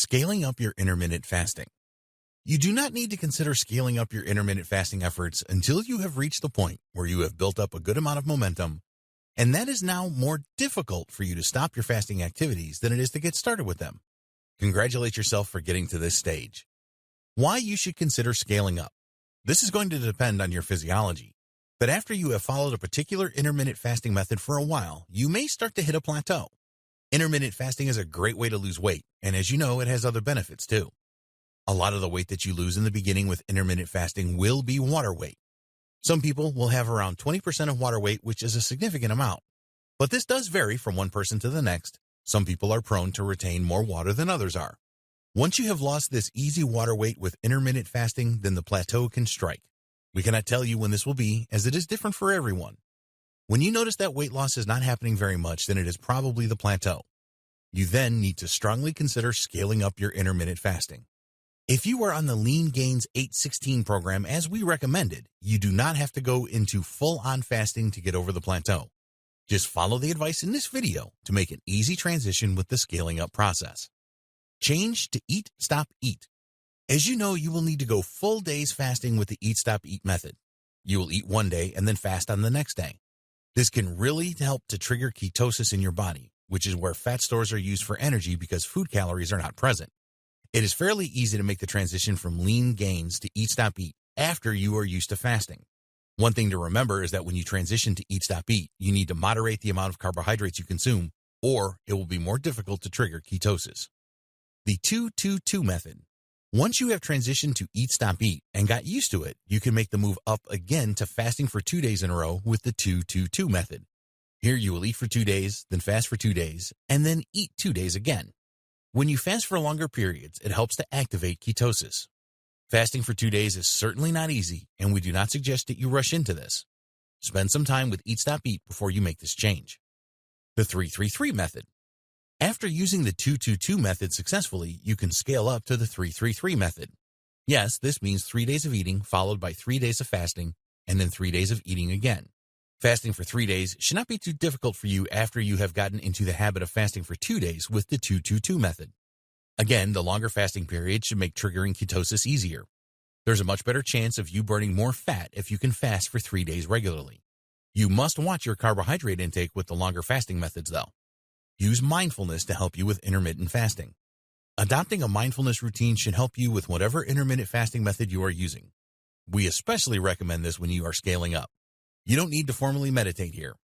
Scaling up your intermittent fasting. You do not need to consider scaling up your intermittent fasting efforts until you have reached the point where you have built up a good amount of momentum, and that is now more difficult for you to stop your fasting activities than it is to get started with them. Congratulate yourself for getting to this stage. Why you should consider scaling up. This is going to depend on your physiology, but after you have followed a particular intermittent fasting method for a while, you may start to hit a plateau. Intermittent fasting is a great way to lose weight, and as you know, it has other benefits too. A lot of the weight that you lose in the beginning with intermittent fasting will be water weight. Some people will have around 20% of water weight, which is a significant amount. But this does vary from one person to the next. Some people are prone to retain more water than others are. Once you have lost this easy water weight with intermittent fasting, then the plateau can strike. We cannot tell you when this will be, as it is different for everyone. When you notice that weight loss is not happening very much, then it is probably the plateau. You then need to strongly consider scaling up your intermittent fasting. If you are on the Lean Gains 816 program as we recommended, you do not have to go into full-on fasting to get over the plateau. Just follow the advice in this video to make an easy transition with the scaling up process. Change to Eat, Stop, Eat. As you know, you will need to go full days fasting with the Eat, Stop, Eat method. You will eat one day and then fast on the next day. This can really help to trigger ketosis in your body, which is where fat stores are used for energy because food calories are not present. It is fairly easy to make the transition from Lean Gains to Eat, Stop, Eat after you are used to fasting. One thing to remember is that when you transition to Eat, Stop, Eat, you need to moderate the amount of carbohydrates you consume, or it will be more difficult to trigger ketosis. The 2-2-2 method. Once you have transitioned to Eat, Stop, Eat and got used to it, you can make the move up again to fasting for 2 days in a row with the 2-2-2 method. Here you will eat for 2 days, then fast for 2 days, and then eat 2 days again. When you fast for longer periods, it helps to activate ketosis. Fasting for 2 days is certainly not easy, and we do not suggest that you rush into this. Spend some time with Eat, Stop, Eat before you make this change. The 3-3-3 method. After using the 2-2-2 method successfully, you can scale up to the 3-3-3 method. Yes, this means 3 days of eating followed by 3 days of fasting, and then 3 days of eating again. Fasting for 3 days should not be too difficult for you after you have gotten into the habit of fasting for 2 days with the 2-2-2 method. Again, the longer fasting period should make triggering ketosis easier. There's a much better chance of you burning more fat if you can fast for 3 days regularly. You must watch your carbohydrate intake with the longer fasting methods, though. Use mindfulness to help you with intermittent fasting. Adopting a mindfulness routine should help you with whatever intermittent fasting method you are using. We especially recommend this when you are scaling up. You don't need to formally meditate here.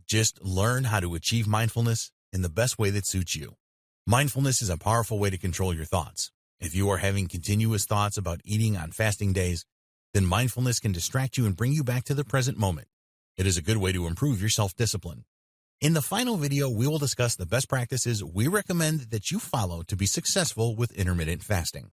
Just learn how to achieve mindfulness in the best way that suits you. Mindfulness is a powerful way to control your thoughts. If you are having continuous thoughts about eating on fasting days, then mindfulness can distract you and bring you back to the present moment. It is a good way to improve your self-discipline. In the final video, we will discuss the best practices we recommend that you follow to be successful with intermittent fasting.